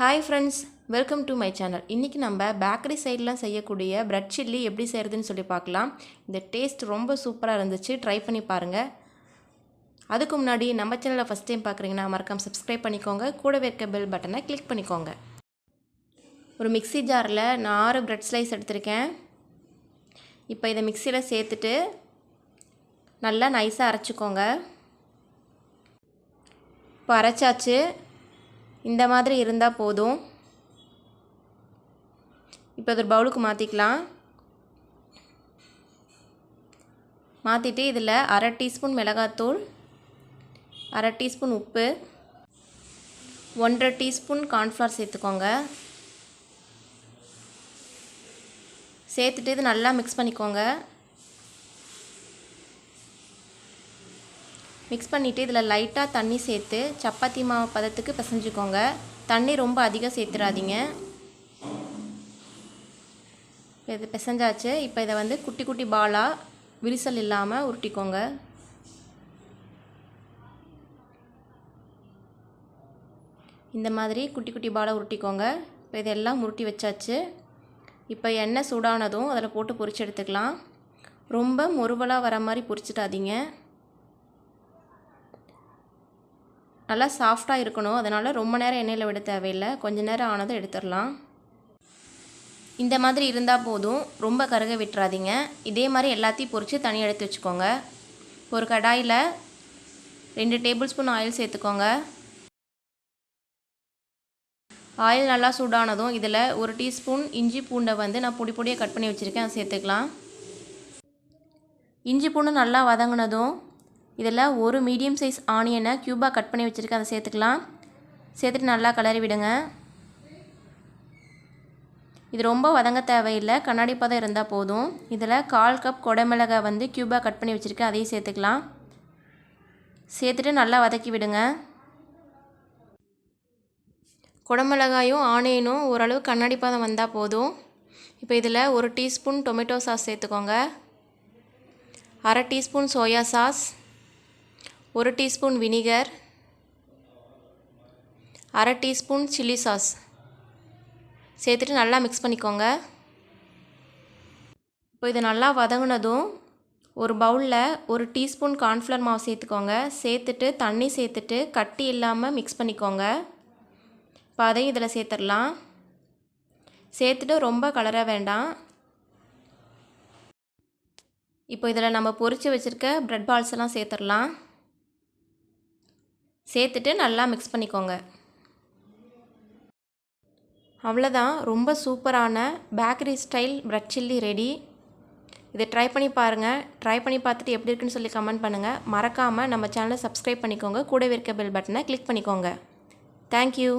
Hi friends, welcome to my channel. இன்னைக்கு நம்ம bakery சைடுலாம் செய்யக்கூடிய பிரெட் சில்லி எப்படி செய்யறதுன்னு சொல்லி பார்க்கலாம். இந்த டேஸ்ட் ரொம்ப சூப்பரா இருந்துச்சு. ட்ரை பண்ணி பாருங்க. அதுக்கு முன்னாடி நம்ம சேனலை ஃபர்ஸ்ட் டைம் பார்க்குறீங்கன்னா மறக்காம சப்ஸ்கிரைப் பண்ணிக்கோங்க. கூடவே இருக்க பெல் பட்டனை கிளிக் பண்ணிக்கோங்க. ஒரு மிக்ஸி ஜாரில் நான் 6 பிரெட் ஸ்லைஸ் எடுத்திருக்கேன். இப்போ இதை மிக்ஸியில் சேர்த்துட்டு நல்லா நைஸாக அரைச்சிக்கோங்க. இப்போ அரைச்சாச்சு. இந்த மாதிரி இருந்தால் போதும். இப்போ ஒரு பவுலுக்கு மாற்றிக்கலாம். மாற்றிட்டு இதில் 1/2 டீஸ்பூன் மிளகாத்தூள், 1/2 டீஸ்பூன் உப்பு, 1/2 டீஸ்பூன் கார்ன்ஃப்ளவர் சேர்த்துக்கோங்க. சேர்த்துட்டு இது நல்லா மிக்ஸ் பண்ணிக்கோங்க. மிக்ஸ் பண்ணிவிட்டு இதில் லைட்டாக தண்ணி சேர்த்து சப்பாத்தி மாவு பதத்துக்கு பிசைஞ்சுக்கோங்க. தண்ணி ரொம்ப அதிகம் சேர்த்துடாதீங்க. இது பிசைஞ்சாச்சு. இப்போ இதை குட்டி குட்டி பாலாக விரிசல் இல்லாமல் உருட்டிக்கோங்க. இந்த மாதிரி குட்டி குட்டி பாலாக உருட்டிக்கோங்க. இப்போ இதெல்லாம் உருட்டி வச்சாச்சு. இப்போ எண்ணெய் சூடானதும் அதில் போட்டு பொரிச்சு எடுத்துக்கலாம். ரொம்ப முறுவலாக வர மாதிரி பொரிச்சிடாதீங்க. நல்லா சாஃப்டாக இருக்கணும். அதனால் ரொம்ப நேரம் எண்ணெயில் விட தேவையில்லை. கொஞ்சம் நேரம் ஆனதும் எடுத்துடலாம். இந்த மாதிரி இருந்தால் போதும். ரொம்ப கருக விட்டுறாதீங்க. இதே மாதிரி எல்லாத்தையும் பொரித்து தனியாக எடுத்து வச்சுக்கோங்க. ஒரு கடாயில் 2 டேபிள் ஸ்பூன் ஆயில் சேர்த்துக்கோங்க. ஆயில் நல்லா சூடானதும் இதில் 1 டீஸ்பூன் இஞ்சி பூண்டை நான் பொடி பொடியாக கட் பண்ணி வச்சுருக்கேன். அதை சேர்த்துக்கலாம். இஞ்சி பூண்டு நல்லா வதங்கினதும் இதில் ஒரு மீடியம் சைஸ் ஆனியனை க்யூபாக கட் பண்ணி வச்சுருக்கேன். அதை சேர்த்துக்கலாம். சேர்த்துட்டு நல்லா கிளறி விடுங்க. இது ரொம்ப வதங்க தேவையில்லை. கண்ணாடி பதம் இருந்தால் போதும். இதில் 1/4 கப் குடமிளகாய் க்யூபாக கட் பண்ணி வச்சுருக்கேன். அதையும் சேர்த்துக்கலாம். சேர்த்துட்டு நல்லா வதக்கி விடுங்க. குடமிளகாயும் ஆனியனும் ஓரளவு கண்ணாடி பதம் வந்தால் போதும். இப்போ இதில் 1 டீஸ்பூன் டொமேட்டோ சாஸ் சேர்த்துக்கோங்க. 1/2 teaspoon soya sauce, 1 teaspoon vinegar, 1/2 teaspoon chilli sauce சேர்த்துட்டு நல்லா மிக்ஸ் பண்ணிக்கோங்க. இப்போ இது நல்லா வதங்கினதும் ஒரு பவுலில் 1 டீஸ்பூன் கார்ன்ஃப்ளவர் மாவு சேர்த்துக்கோங்க. சேர்த்துட்டு தண்ணி சேர்த்துட்டு கட்டி இல்லாமல் மிக்ஸ் பண்ணிக்கோங்க. இப்போ அதையும் இதில் சேர்த்துடலாம். சேர்த்துட்டு ரொம்ப கலர வேண்டாம். இப்போ இதில் நம்ம பொரித்து வச்சுருக்க பிரெட் பால்ஸ் எல்லாம் சேர்த்துடலாம். சேர்த்துட்டு நல்லா மிக்ஸ் பண்ணிக்கோங்க. அவ்வளோதான். ரொம்ப சூப்பரான bakery style bread chilli ready. இதை ட்ரை பண்ணி பாருங்கள். ட்ரை பண்ணி பார்த்துட்டு எப்படி இருக்குன்னு சொல்லி கமெண்ட் பண்ணுங்கள். மறக்காமல் நம்ம சேனலை சப்ஸ்கிரைப் பண்ணிக்கோங்க. கூடவே இருக்க பெல் பட்டனை கிளிக் பண்ணிக்கோங்க. தேங்க்யூ.